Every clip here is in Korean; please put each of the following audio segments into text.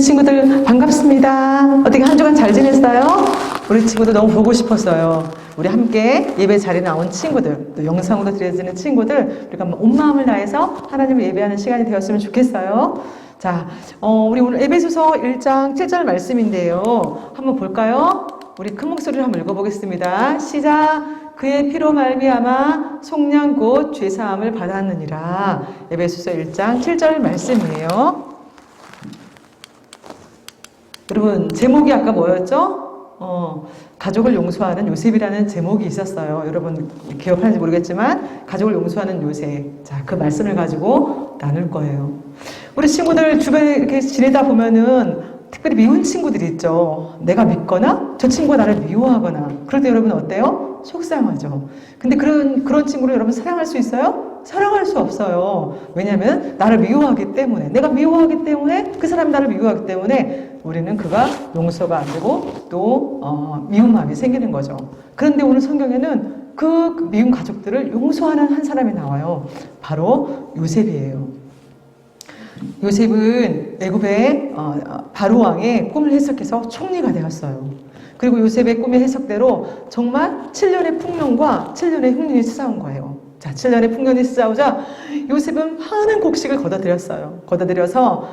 친구들 반갑습니다. 어떻게 한 주간 잘 지냈어요? 우리 친구들 너무 보고 싶었어요. 우리 함께 예배 자리에 나온 친구들, 또 영상으로 드려지는 친구들, 우리가 온 마음을 다해서 하나님을 예배하는 시간이 되었으면 좋겠어요. 자, 우리 오늘 에베소서 1장 7절 말씀인데요. 한번 볼까요? 우리 큰 목소리로 한번 읽어보겠습니다. 시작! 그의 피로 말미암아 속량 곧 죄사함을 받았느니라. 에베소서 1장 7절 말씀이에요. 여러분, 제목이 아까 뭐였죠? 가족을 용서하는 요셉이라는 제목이 있었어요. 여러분 기억하는지 모르겠지만 가족을 용서하는 요셉. 자, 그 말씀을 가지고 나눌 거예요. 우리 친구들 주변에 이렇게 지내다 보면은 특별히 미운 친구들이 있죠. 내가 믿거나 저 친구가 나를 미워하거나 그럴 때 여러분 어때요? 속상하죠. 근데 그런 친구를 여러분 사랑할 수 있어요? 사랑할 수 없어요. 왜냐하면 나를 미워하기 때문에, 내가 미워하기 때문에, 그 사람이 나를 미워하기 때문에 우리는 그가 용서가 안 되고 또 미운 마음이 생기는 거죠. 그런데 오늘 성경에는 그 미운 가족들을 용서하는 한 사람이 나와요. 바로 요셉이에요. 요셉은 애굽의 바로 왕의 꿈을 해석해서 총리가 되었어요. 그리고 요셉의 꿈의 해석대로 정말 7년의 풍년과 7년의 흉년이 찾아온 거예요. 자, 7년의 풍년이 찾아오자 요셉은 많은 곡식을 걷어들였어요. 걷어들여서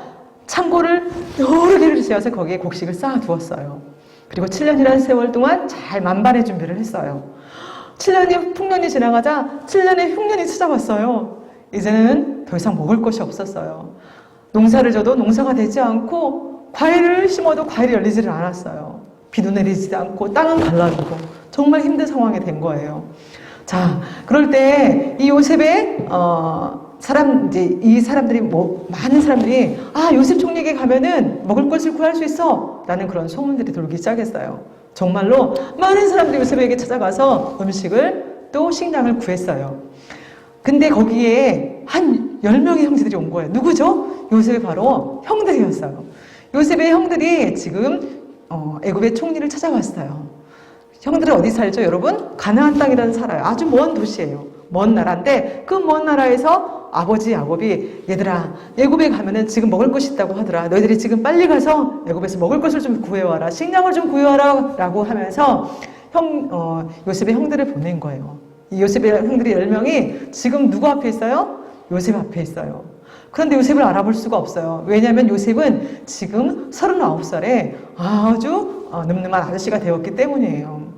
창고를 여러 개를 지어서 거기에 곡식을 쌓아두었어요. 그리고 7년이라는 세월 동안 잘 만반의 준비를 했어요. 7년의 풍년이 지나가자 7년의 흉년이 찾아왔어요. 이제는 더 이상 먹을 것이 없었어요. 농사를 져도 농사가 되지 않고 과일을 심어도 과일이 열리지를 않았어요. 비도 내리지도 않고 땅은 갈라지고 정말 힘든 상황이 된 거예요. 자, 그럴 때 이 요셉의 이 사람들이 많은 사람들이 요셉 총리에게 가면은 먹을 것을 구할 수 있어 라는 그런 소문들이 돌기 시작했어요. 정말로 많은 사람들이 요셉에게 찾아가서 음식을 또 식량을 구했어요. 근데 거기에 한 10명의 형제들이 온 거예요. 누구죠? 요셉의 바로 형들이었어요. 요셉의 형들이 지금 애굽의 총리를 찾아왔어요. 형들은 어디 살죠, 여러분? 가나안 땅이라는 살아요. 아주 먼 도시예요. 먼 나라인데 그 먼 나라에서 아버지 야곱이 얘들아, 애굽에 가면은 지금 먹을 것이 있다고 하더라. 너희들이 지금 빨리 가서 애굽에서 먹을 것을 좀 구해와라. 식량을 좀 구해와라 라고 하면서 요셉의 형들을 보낸 거예요. 이 요셉의 형들이 10명이 지금 누구 앞에 있어요? 요셉 앞에 있어요. 그런데 요셉을 알아볼 수가 없어요. 왜냐하면 요셉은 지금 39살에 아주 늠름한 아저씨가 되었기 때문이에요.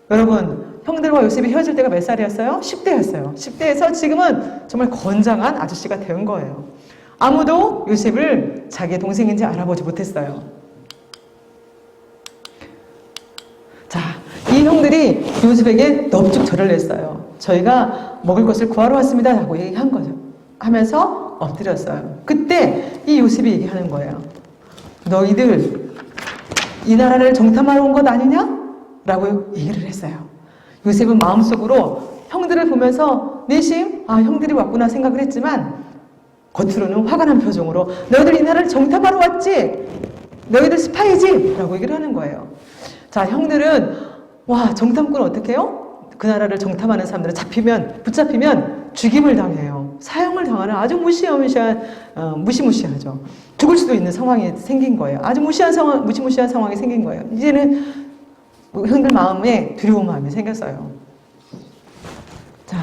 여러분, 형들과 요셉이 헤어질 때가 몇 살이었어요? 10대였어요. 10대에서 지금은 정말 건장한 아저씨가 된 거예요. 아무도 요셉을 자기의 동생인지 알아보지 못했어요. 자, 이 형들이 요셉에게 넙죽 절을 냈어요. 저희가 먹을 것을 구하러 왔습니다 라고 얘기한 거죠. 하면서 엎드렸어요. 그때 이 요셉이 얘기하는 거예요. 너희들 이 나라를 정탐하러 온 것 아니냐? 라고 얘기를 했어요. 요셉은 마음속으로 형들을 보면서 내심 형들이 왔구나 생각을 했지만 겉으로는 화가 난 표정으로 너희들 이 나라를 정탐하러 왔지? 너희들 스파이지? 라고 얘기를 하는 거예요. 자, 형들은 정탐꾼 어떻게 해요? 그 나라를 정탐하는 사람들은 붙잡히면 죽임을 당해요. 사형을 당하는 아주 무시무시하죠. 죽을 수도 있는 상황이 생긴 거예요. 아주 무시무시한 상황이 생긴 거예요. 이제는 형들 마음에 두려운 마음이 생겼어요. 자,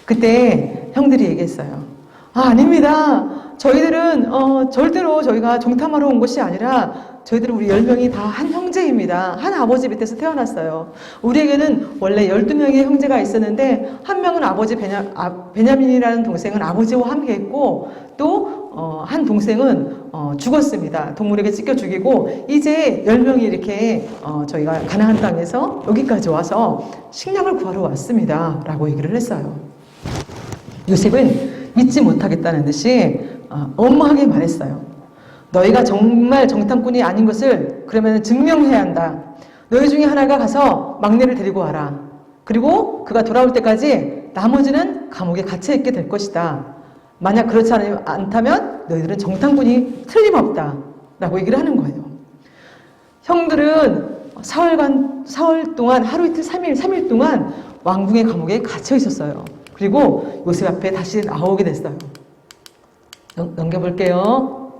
그때 형들이 얘기했어요. 아닙니다. 저희들은 절대로 저희가 정탐하러 온 것이 아니라 저희들은 우리 10명이 다 한 형제입니다. 한 아버지 밑에서 태어났어요. 우리에게는 원래 12명의 형제가 있었는데 한 명은 아버지 베냐민이라는 동생은 아버지와 함께 했고 또 한 동생은 죽었습니다. 동물에게 찢겨 죽이고 이제 10명이 이렇게 저희가 가나안 땅에서 여기까지 와서 식량을 구하러 왔습니다 라고 얘기를 했어요. 요셉은 믿지 못하겠다는 듯이 엄하게 말했어요. 너희가 정말 정탐꾼이 아닌 것을 그러면 증명해야 한다. 너희 중에 하나가 가서 막내를 데리고 와라. 그리고 그가 돌아올 때까지 나머지는 감옥에 갇혀 있게 될 것이다. 만약 그렇지 않다면 너희들은 정탐꾼이 틀림없다. 라고 얘기를 하는 거예요. 형들은 사흘 동안 하루 이틀 3일 동안 왕궁의 감옥에 갇혀 있었어요. 그리고 요셉 앞에 다시 나오게 됐어요. 넘겨볼게요.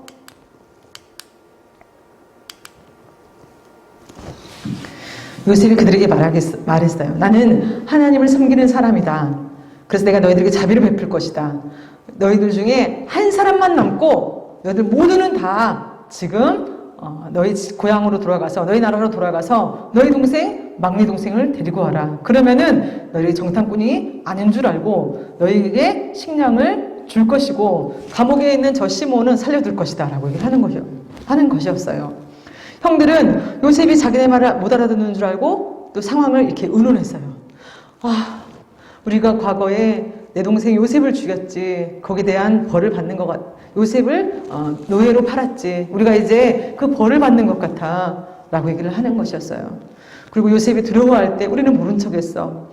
요셉이 그들에게 말했어요. 나는 하나님을 섬기는 사람이다. 그래서 내가 너희들에게 자비를 베풀 것이다. 너희들 중에 한 사람만 남고 너희들 모두는 다 지금 너희 고향으로 돌아가서 너희 나라로 돌아가서 너희 동생 막내 동생을 데리고 와라. 그러면은 너희 정탐꾼이 아닌 줄 알고 너희에게 식량을 줄 것이고 감옥에 있는 저 시몬은 살려둘 것이다 라고 얘기를 하는 것이었어요. 형들은 요셉이 자기네 말을 못 알아듣는 줄 알고 또 상황을 이렇게 의논했어요. 아, 우리가 과거에 내 동생 요셉을 죽였지. 거기에 대한 벌을 받는 것 같아. 요셉을 노예로 팔았지. 우리가 이제 그 벌을 받는 것 같아. 라고 얘기를 하는 것이었어요. 그리고 요셉이 두려워할 때 우리는 모른 척했어.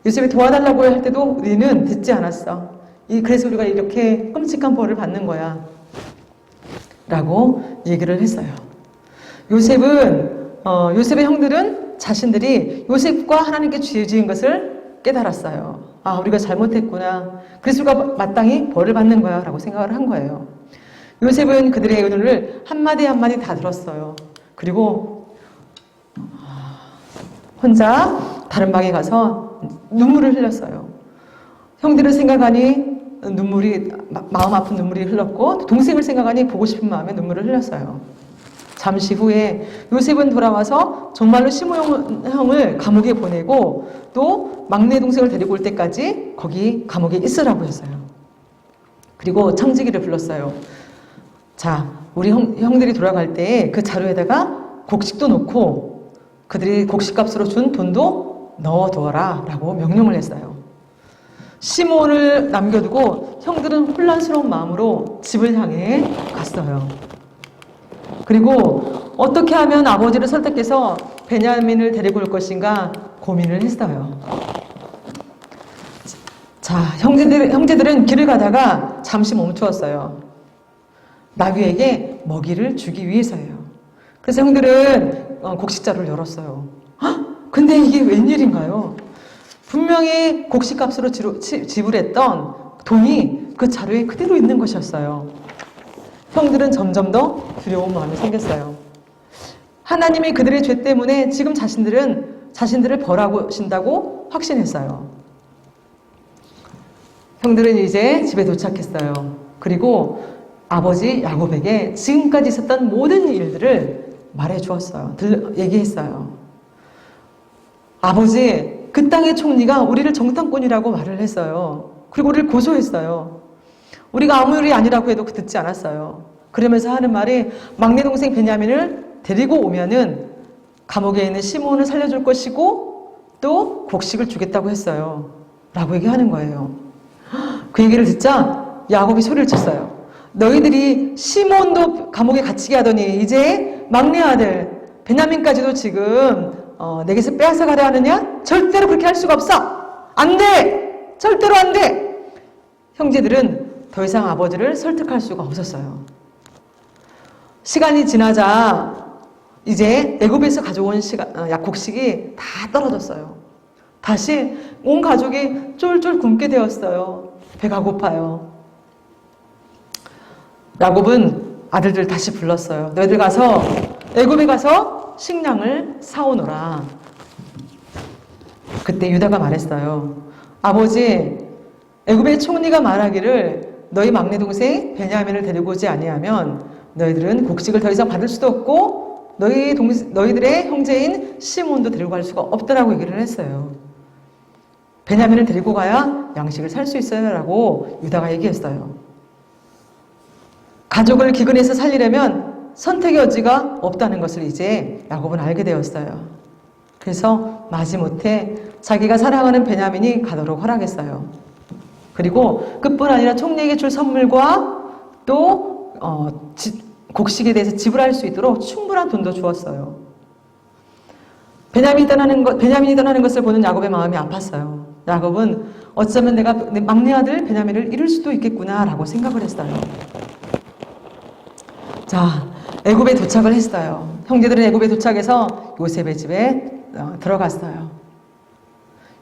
요셉이 도와달라고 할 때도 우리는 듣지 않았어. 그래서 우리가 이렇게 끔찍한 벌을 받는 거야. 라고 얘기를 했어요. 요셉의 형들은 자신들이 요셉과 하나님께 죄 지은 것을 깨달았어요. 아, 우리가 잘못했구나. 그래서 우리가 마땅히 벌을 받는 거야. 라고 생각을 한 거예요. 요셉은 그들의 의논을 한마디 한마디 다 들었어요. 그리고 혼자 다른 방에 가서 눈물을 흘렸어요. 형들을 생각하니 마음 아픈 눈물이 흘렀고, 동생을 생각하니 보고 싶은 마음에 눈물을 흘렸어요. 잠시 후에 요셉은 돌아와서 정말로 시몬 형을 감옥에 보내고 또 막내 동생을 데리고 올 때까지 거기 감옥에 있으라고 했어요. 그리고 청지기를 불렀어요. 자, 우리 형들이 돌아갈 때 그 자루에다가 곡식도 넣고 그들이 곡식값으로 준 돈도 넣어두어라 라고 명령을 했어요. 시몬을 남겨두고 형들은 혼란스러운 마음으로 집을 향해 갔어요. 그리고 어떻게 하면 아버지를 설득해서 베냐민을 데리고 올 것인가 고민을 했어요. 자, 형제들은 길을 가다가 잠시 멈추었어요. 나귀에게 먹이를 주기 위해서예요. 그래서 형들은 곡식자루를 열었어요. 근데 이게 웬일인가요? 분명히 곡식값으로 지불했던 돈이 그 자루에 그대로 있는 것이었어요. 형들은 점점 더 두려운 마음이 생겼어요. 하나님이 그들의 죄 때문에 지금 자신들을 벌하신다고 확신했어요. 형들은 이제 집에 도착했어요. 그리고 아버지 야곱에게 지금까지 있었던 모든 일들을 말해 주었어요. 얘기했어요. 아버지, 그 땅의 총리가 우리를 정탐꾼이라고 말을 했어요. 그리고 우리를 고소했어요. 우리가 아무 일이 아니라고 해도 듣지 않았어요. 그러면서 하는 말이 막내 동생 베냐민을 데리고 오면은 감옥에 있는 시몬을 살려줄 것이고 또 곡식을 주겠다고 했어요. 라고 얘기하는 거예요. 그 얘기를 듣자 야곱이 소리를 쳤어요. 너희들이 시몬도 감옥에 갇히게 하더니 이제 막내 아들 베냐민까지도 지금 내게서 빼앗아 가려 하느냐? 절대로 그렇게 할 수가 없어. 안 돼. 절대로 안 돼. 형제들은 더 이상 아버지를 설득할 수가 없었어요. 시간이 지나자 이제 애굽에서 가져온 곡식이 다 떨어졌어요. 다시 온 가족이 쫄쫄 굶게 되었어요. 배가 고파요. 야곱은 아들들 다시 불렀어요. 너희들 가서 애굽에 가서 식량을 사오너라. 그때 유다가 말했어요. 아버지, 애굽의 총리가 말하기를 너희 막내 동생 베냐민을 데리고 오지 아니하면 너희들은 곡식을 더 이상 받을 수도 없고 너희들의 형제인 시몬도 데리고 갈 수가 없다라고 얘기를 했어요. 베냐민을 데리고 가야 양식을 살 수 있어요 라고 유다가 얘기했어요. 가족을 기근에서 살리려면 선택의 여지가 없다는 것을 이제 야곱은 알게 되었어요. 그래서 마지못해 자기가 사랑하는 베냐민이 가도록 허락했어요. 그리고 그뿐 아니라 총리에게 줄 선물과 또 곡식에 대해서 지불할 수 있도록 충분한 돈도 주었어요. 베냐민이 떠나는 것을 보는 야곱의 마음이 아팠어요. 야곱은 어쩌면 내가 내 막내 아들 베냐민을 잃을 수도 있겠구나라고 생각을 했어요. 자, 애굽에 도착을 했어요. 형제들은 애굽에 도착해서 요셉의 집에 들어갔어요.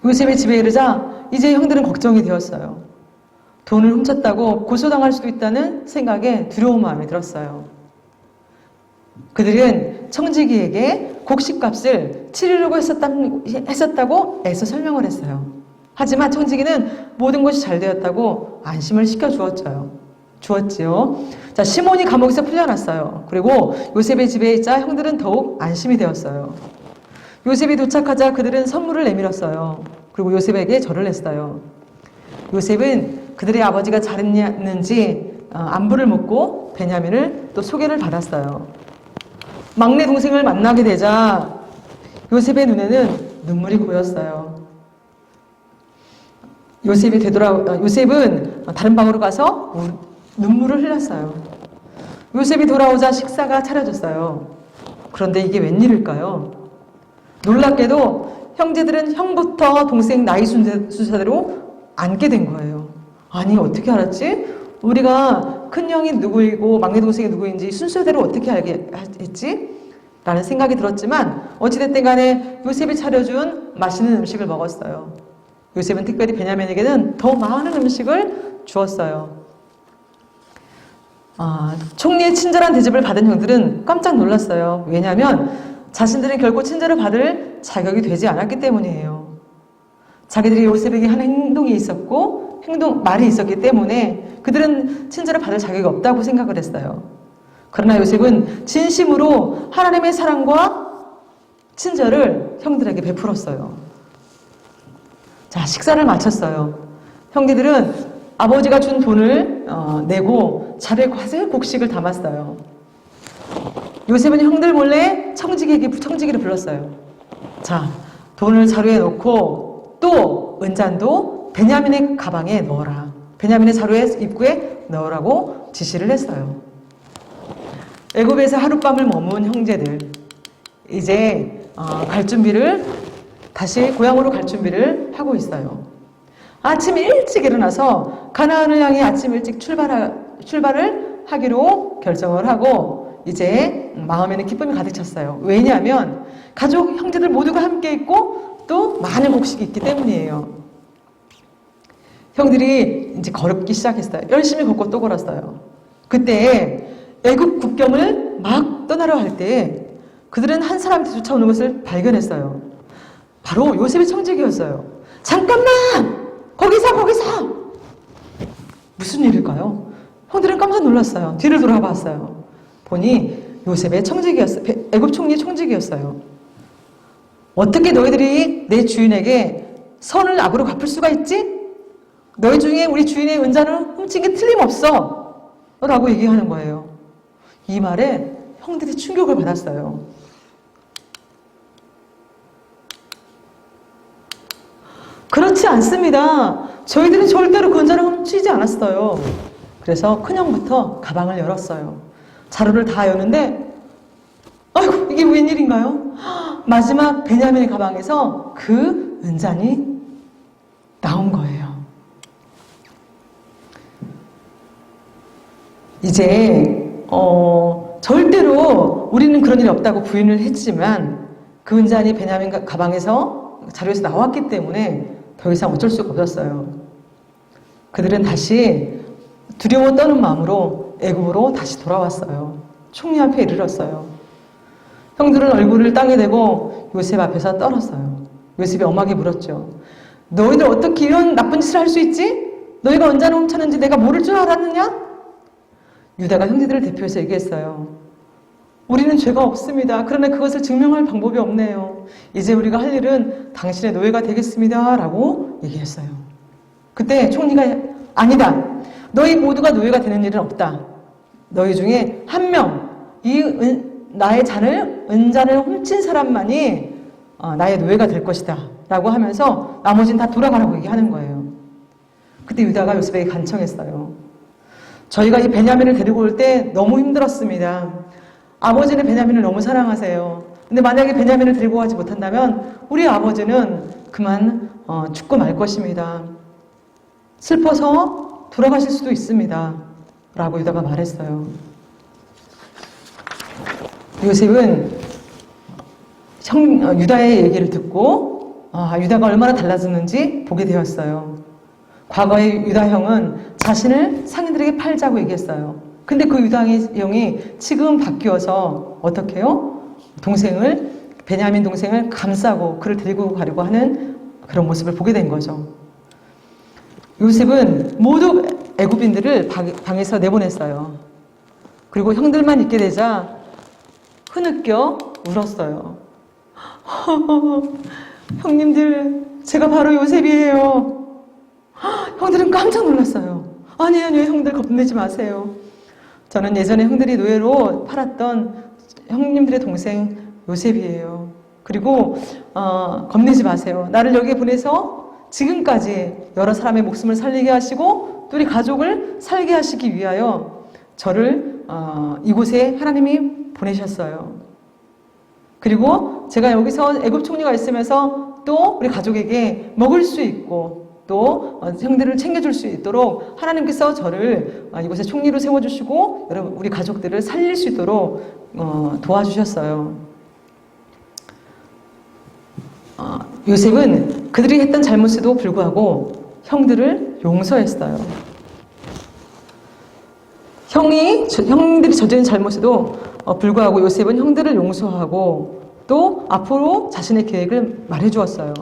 요셉의 집에 이르자 이제 형들은 걱정이 되었어요. 돈을 훔쳤다고 고소당할 수도 있다는 생각에 두려운 마음이 들었어요. 그들은 청지기에게 곡식값을 치르려고 했었다고 애써 설명을 했어요. 하지만 청지기는 모든 것이 잘 되었다고 안심을 주었지요. 자, 시몬이 감옥에서 풀려났어요. 그리고 요셉의 집에 있자 형들은 더욱 안심이 되었어요. 요셉이 도착하자 그들은 선물을 내밀었어요. 그리고 요셉에게 절을 했어요. 요셉은 그들의 아버지가 잘했는지 안부를 묻고 베냐민을 또 소개를 받았어요. 막내 동생을 만나게 되자 요셉의 눈에는 눈물이 고였어요. 요셉은 다른 방으로 가서 눈물을 흘렸어요. 요셉이 돌아오자 식사가 차려졌어요. 그런데 이게 웬일일까요? 놀랍게도 형제들은 형부터 동생 나이 순서대로 앉게 된 거예요. 아니, 어떻게 알았지? 우리가 큰형이 누구이고 막내 동생이 누구인지 순서대로 어떻게 알게 했지? 라는 생각이 들었지만 어찌됐든 간에 요셉이 차려준 맛있는 음식을 먹었어요. 요셉은 특별히 베냐민에게는 더 많은 음식을 주었어요. 총리의 친절한 대접을 받은 형들은 깜짝 놀랐어요. 왜냐하면 자신들은 결코 친절을 받을 자격이 되지 않았기 때문이에요. 자기들이 요셉에게 한 행동이 있었고 말이 있었기 때문에 그들은 친절을 받을 자격이 없다고 생각을 했어요. 그러나 요셉은 진심으로 하나님의 사랑과 친절을 형들에게 베풀었어요. 자, 식사를 마쳤어요. 형제들은 아버지가 준 돈을 내고 자리에 과세 곡식을 담았어요. 요셉은 형들 몰래 청지기를 불렀어요. 자, 돈을 자루에 넣고 또 은잔도 베냐민의 가방에 넣어라. 베냐민의 자루의 입구에 넣으라고 지시를 했어요. 애굽에서 하룻밤을 머문 형제들, 이제 다시 고향으로 갈 준비를 하고 있어요. 아침 일찍 일어나서 가나안을 향해 아침 일찍 출발을 하기로 결정을 하고 이제 마음에는 기쁨이 가득 찼어요. 왜냐하면 가족, 형제들 모두가 함께 있고 또 많은 곡식이 있기 때문이에요. 형들이 이제 걸기 시작했어요. 열심히 걷고 또 걸었어요. 그때 애굽 국경을 막 떠나려 할 때 그들은 한 사람한테 쫓아오는 것을 발견했어요. 바로 요셉의 청지기였어요. 잠깐만! 거기서! 무슨 일일까요? 형들은 깜짝 놀랐어요. 뒤를 돌아봤어요. 보니 요셉의 애굽 총리의 청지기였어요. 어떻게 너희들이 내 주인에게 선을 악으로 갚을 수가 있지? 너희 중에 우리 주인의 은잔을 훔친 게 틀림없어! 라고 얘기하는 거예요. 이 말에 형들이 충격을 받았어요. 그렇지 않습니다. 저희들은 절대로 그 은잔을 훔치지 않았어요. 그래서 큰형부터 가방을 열었어요. 자루를 다 여는데 아이고, 이게 웬일인가요? 마지막 베냐민의 가방에서 그 은잔이 나온 거예요. 이제 절대로 우리는 그런 일이 없다고 부인을 했지만 그 은잔이 베냐민 가방에서 자루에서 나왔기 때문에 더 이상 어쩔 수가 없었어요. 그들은 다시 두려워 떠는 마음으로 애굽으로 다시 돌아왔어요. 총리 앞에 이르렀어요. 형들은 얼굴을 땅에 대고 요셉 앞에서 떨었어요. 요셉이 엄하게 물었죠. 너희들 어떻게 이런 나쁜 짓을 할 수 있지? 너희가 언제나 훔쳤는지 내가 모를 줄 알았느냐? 유다가 형제들을 대표해서 얘기했어요. 우리는 죄가 없습니다. 그러나 그것을 증명할 방법이 없네요. 이제 우리가 할 일은 당신의 노예가 되겠습니다. 라고 얘기했어요. 그때 총리가 아니다. 너희 모두가 노예가 되는 일은 없다. 너희 중에 한 명, 나의 은잔을 훔친 사람만이 나의 노예가 될 것이다. 라고 하면서 나머지는 다 돌아가라고 얘기하는 거예요. 그때 유다가 요셉에게 간청했어요. 저희가 이 베냐민을 데리고 올 때 너무 힘들었습니다. 아버지는 베냐민을 너무 사랑하세요. 근데 만약에 베냐민을 데리고 가지 못한다면 우리 아버지는 그만 죽고 말 것입니다. 슬퍼서 돌아가실 수도 있습니다. 라고 유다가 말했어요. 요셉은 유다의 얘기를 듣고 유다가 얼마나 달라졌는지 보게 되었어요. 과거의 유다 형은 자신을 상인들에게 팔자고 얘기했어요. 근데 그 유다 형이 지금 바뀌어서 어떻게 해요? 동생을 베냐민 동생을 감싸고 그를 데리고 가려고 하는 그런 모습을 보게 된 거죠. 요셉은 모두 애굽인들을 방에서 내보냈어요. 그리고 형들만 있게 되자 흐느껴 울었어요. 형님들, 제가 바로 요셉이에요. 형들은 깜짝 놀랐어요. 아니에요, 형들 겁내지 마세요. 저는 예전에 형들이 노예로 팔았던 형님들의 동생 요셉이에요. 그리고 겁내지 마세요. 나를 여기에 보내서 지금까지 여러 사람의 목숨을 살리게 하시고 또 우리 가족을 살게 하시기 위하여 저를 이곳에 하나님이 보내셨어요. 그리고 제가 여기서 애굽 총리가 있으면서 또 우리 가족에게 먹을 수 있고 또 형들을 챙겨줄 수 있도록 하나님께서 저를 이곳에 총리로 세워주시고 여러분 우리 가족들을 살릴 수 있도록 도와주셨어요. 요셉은 그들이 했던 잘못에도 불구하고 형들을 용서했어요. 형들이 저지른 잘못에도 불구하고 요셉은 형들을 용서하고 또 앞으로 자신의 계획을 말해주었어요.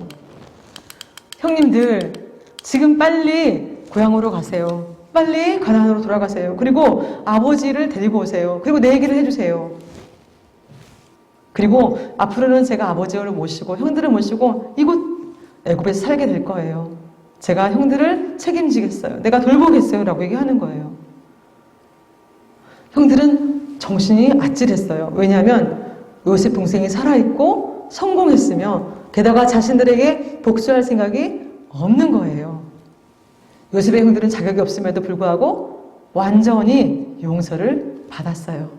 형님들, 지금 빨리 고향으로 가세요. 빨리 가나안으로 돌아가세요. 그리고 아버지를 데리고 오세요. 그리고 내 얘기를 해주세요. 그리고 앞으로는 제가 아버지를 모시고 형들을 모시고 이곳 애굽에서 살게 될 거예요. 제가 형들을 책임지겠어요. 내가 돌보겠어요. 라고 얘기하는 거예요. 형들은 정신이 아찔했어요. 왜냐하면 요셉 동생이 살아있고 성공했으며 게다가 자신들에게 복수할 생각이 없는 거예요. 요셉의 형들은 자격이 없음에도 불구하고 완전히 용서를 받았어요.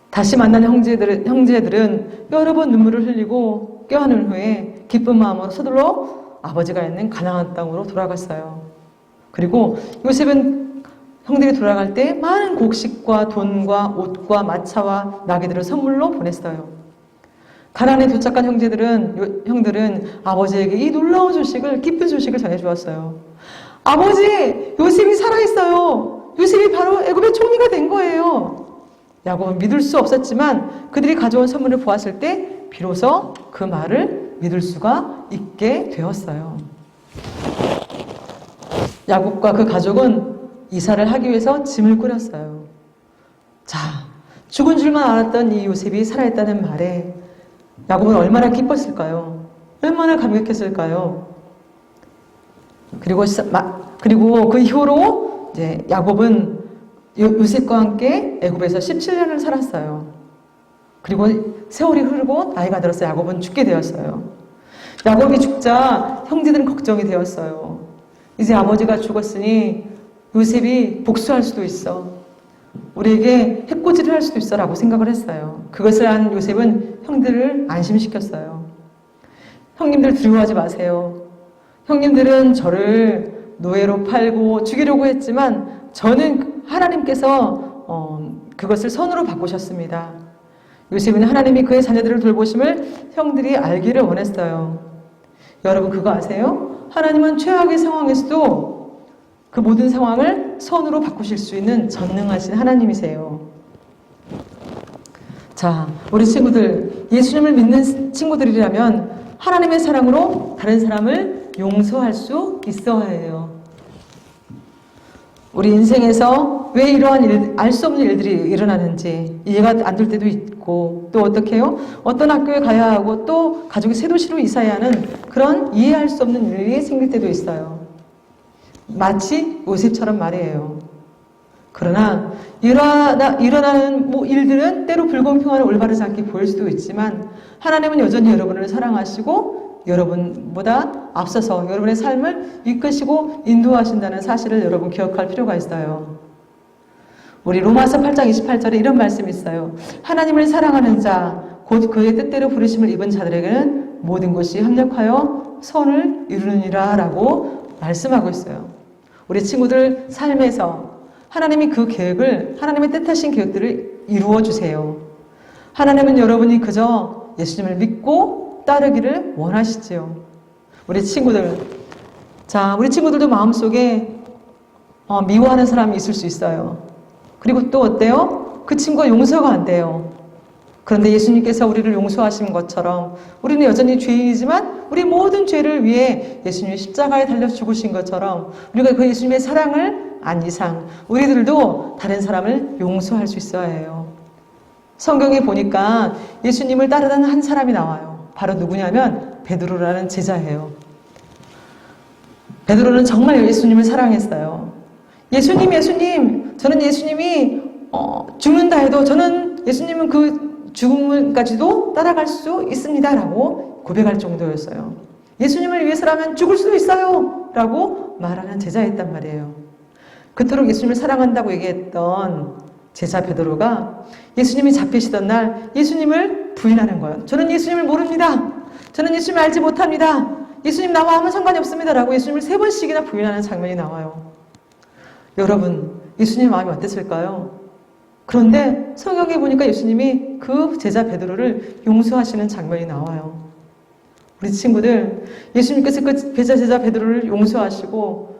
다시 만난 형제들은 여러 번 눈물을 흘리고 껴안은 후에 기쁜 마음으로 서둘러 아버지가 있는 가나안 땅으로 돌아갔어요. 그리고 요셉은 형들이 돌아갈 때 많은 곡식과 돈과 옷과 마차와 나귀들을 선물로 보냈어요. 가나안에 도착한 형들은 아버지에게 이 놀라운 소식을, 기쁜 소식을 전해주었어요. 아버지, 요셉이 살아있어요. 요셉이 바로 애굽의 총리가 된 거예요. 야곱은 믿을 수 없었지만 그들이 가져온 선물을 보았을 때 비로소 그 말을 믿을 수가 있게 되었어요. 야곱과 그 가족은 이사를 하기 위해서 짐을 꾸렸어요. 자, 죽은 줄만 알았던 이 요셉이 살아있다는 말에 야곱은 얼마나 기뻤을까요? 얼마나 감격했을까요? 그리고 그 이후로 이제 야곱은 요셉과 함께 애굽에서 17년을 살았어요. 그리고 세월이 흐르고 나이가 들어서 야곱은 죽게 되었어요. 야곱이 죽자 형제들은 걱정이 되었어요. 이제 아버지가 죽었으니 요셉이 복수할 수도 있어. 우리에게 해코지를 할 수도 있어 라고 생각을 했어요. 그것을 안 요셉은 형들을 안심시켰어요. 형님들 두려워하지 마세요. 형님들은 저를 노예로 팔고 죽이려고 했지만 저는 하나님께서 그것을 선으로 바꾸셨습니다. 요셉은 하나님이 그의 자녀들을 돌보심을 형들이 알기를 원했어요. 여러분 그거 아세요? 하나님은 최악의 상황에서도 그 모든 상황을 선으로 바꾸실 수 있는 전능하신 하나님이세요. 자, 우리 친구들, 예수님을 믿는 친구들이라면 하나님의 사랑으로 다른 사람을 용서할 수 있어야 해요. 우리 인생에서 왜 이러한 알 수 없는 일들이 일어나는지 이해가 안 될 때도 있고 또 어떻게 해요? 어떤 학교에 가야 하고 또 가족이 새 도시로 이사해야 하는 그런 이해할 수 없는 일이 생길 때도 있어요. 마치 요셉처럼 말이에요. 그러나 일어나는 일들은 때로 불공평하고 올바르지 않게 보일 수도 있지만 하나님은 여전히 여러분을 사랑하시고 여러분보다 앞서서 여러분의 삶을 이끄시고 인도하신다는 사실을 여러분 기억할 필요가 있어요. 우리 로마서 8장 28절에 이런 말씀이 있어요. 하나님을 사랑하는 자, 곧 그의 뜻대로 부르심을 입은 자들에게는 모든 것이 합력하여 선을 이루느니라 라고 말씀하고 있어요. 우리 친구들 삶에서 하나님이 그 계획을, 하나님의 뜻하신 계획들을 이루어 주세요. 하나님은 여러분이 그저 예수님을 믿고 따르기를 원하시지요. 우리 친구들, 자, 우리 친구들도 마음속에 미워하는 사람이 있을 수 있어요. 그리고 또 어때요? 그 친구가 용서가 안 돼요. 그런데 예수님께서 우리를 용서하신 것처럼 우리는 여전히 죄인이지만 우리 모든 죄를 위해 예수님이 십자가에 달려 죽으신 것처럼 우리가 그 예수님의 사랑을 안 이상 우리들도 다른 사람을 용서할 수 있어야 해요. 성경에 보니까 예수님을 따르던 한 사람이 나와요. 바로 누구냐면 베드로라는 제자예요. 베드로는 정말 예수님을 사랑했어요. 예수님, 저는 예수님이 죽는다 해도 저는 예수님은 그 죽음까지도 따라갈 수 있습니다 라고 고백할 정도였어요. 예수님을 위해서라면 죽을 수도 있어요 라고 말하는 제자였단 말이에요. 그토록 예수님을 사랑한다고 얘기했던 제자 베드로가 예수님이 잡히시던 날 예수님을 부인하는 거예요. 저는 예수님을 모릅니다. 저는 예수님을 알지 못합니다. 예수님 나와 아무 상관이 없습니다 라고 예수님을 3번씩이나 부인하는 장면이 나와요. 여러분, 예수님 마음이 어땠을까요? 그런데 성경에 보니까 예수님이 그 제자 베드로를 용서하시는 장면이 나와요. 우리 친구들, 예수님께서 그 제자 베드로를 용서하시고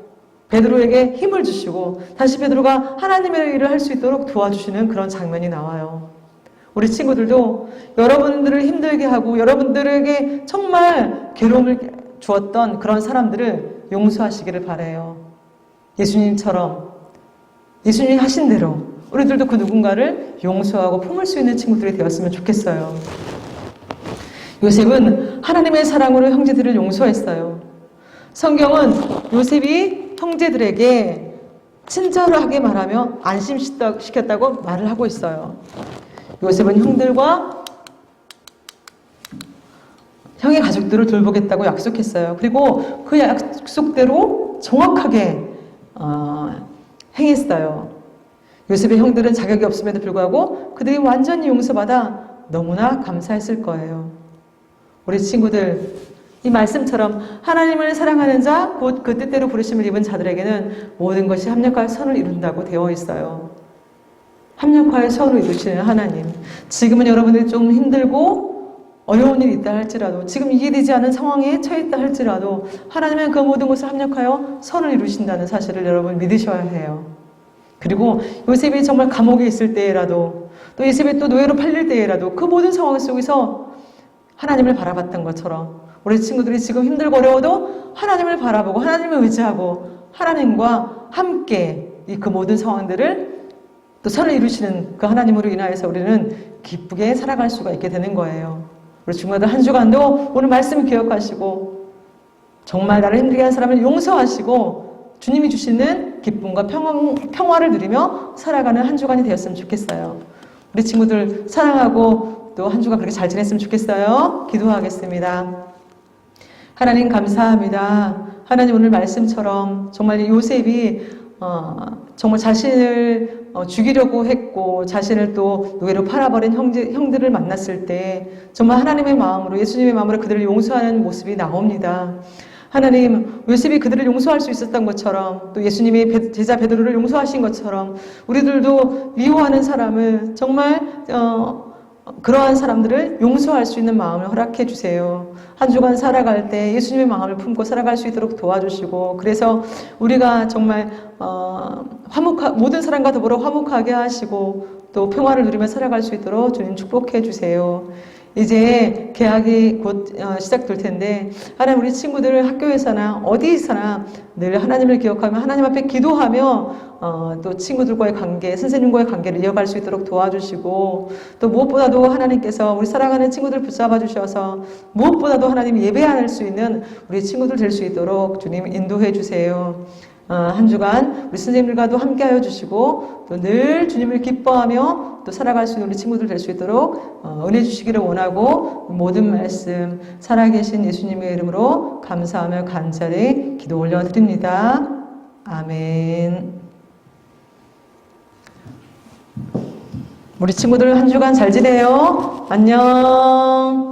베드로에게 힘을 주시고 다시 베드로가 하나님의 일을 할 수 있도록 도와주시는 그런 장면이 나와요. 우리 친구들도 여러분들을 힘들게 하고 여러분들에게 정말 괴로움을 주었던 그런 사람들을 용서하시기를 바라요. 예수님처럼 예수님이 하신 대로 우리들도 그 누군가를 용서하고 품을 수 있는 친구들이 되었으면 좋겠어요. 요셉은 하나님의 사랑으로 형제들을 용서했어요. 성경은 요셉이 형제들에게 친절하게 말하며 안심시켰다고 말을 하고 있어요. 요셉은 형들과 형의 가족들을 돌보겠다고 약속했어요. 그리고 그 약속대로 정확하게 행했어요. 요셉의 형들은 자격이 없음에도 불구하고 그들이 완전히 용서받아 너무나 감사했을 거예요. 우리 친구들, 이 말씀처럼 하나님을 사랑하는 자, 곧 그 뜻대로 부르심을 입은 자들에게는 모든 것이 합력하여 선을 이룬다고 되어 있어요. 합력하여 선을 이루시는 하나님. 지금은 여러분들이 좀 힘들고 어려운 일이 있다 할지라도, 지금 이해되지 않은 상황에 처했다 할지라도 하나님은 그 모든 것을 합력하여 선을 이루신다는 사실을 여러분 믿으셔야 해요. 그리고 요셉이 정말 감옥에 있을 때라도, 또 요셉이 또 노예로 팔릴 때라도 그 모든 상황 속에서 하나님을 바라봤던 것처럼 우리 친구들이 지금 힘들고 어려워도 하나님을 바라보고 하나님을 의지하고 하나님과 함께 그 모든 상황들을 또 선을 이루시는 그 하나님으로 인하여서 우리는 기쁘게 살아갈 수가 있게 되는 거예요. 우리 친구들 한 주간도 오늘 말씀 기억하시고 정말 나를 힘들게 한 사람을 용서하시고 주님이 주시는 기쁨과 평화를 누리며 살아가는 한 주간이 되었으면 좋겠어요. 우리 친구들 사랑하고 또 한 주간 그렇게 잘 지냈으면 좋겠어요. 기도하겠습니다. 하나님 감사합니다. 하나님 오늘 말씀처럼 정말 요셉이 정말 자신을 죽이려고 했고 자신을 또 노예로 팔아버린 형들을 만났을 때 정말 하나님의 마음으로 예수님의 마음으로 그들을 용서하는 모습이 나옵니다. 하나님, 요셉이 그들을 용서할 수 있었던 것처럼 또 예수님이 제자 베드로를 용서하신 것처럼 우리들도 미워하는 사람을 정말 그러한 사람들을 용서할 수 있는 마음을 허락해 주세요. 한 주간 살아갈 때 예수님의 마음을 품고 살아갈 수 있도록 도와주시고 그래서 우리가 정말 모든 사람과 더불어 화목하게 하시고 또 평화를 누리며 살아갈 수 있도록 주님 축복해 주세요. 이제 개학이 곧 시작될 텐데 하나님 우리 친구들 학교에서나 어디서나 늘 하나님을 기억하며 하나님 앞에 기도하며 또 친구들과의 관계, 선생님과의 관계를 이어갈 수 있도록 도와주시고 또 무엇보다도 하나님께서 우리 사랑하는 친구들 붙잡아 주셔서 무엇보다도 하나님 예배할 수 있는 우리 친구들 될 수 있도록 주님 인도해 주세요. 한 주간 우리 선생님들과도 함께하여 주시고 또 늘 주님을 기뻐하며 또 살아갈 수 있는 우리 친구들 될 수 있도록 은혜 주시기를 원하고 모든 말씀 살아계신 예수님의 이름으로 감사하며 간절히 기도 올려드립니다. 아멘. 우리 친구들 한 주간 잘 지내요. 안녕.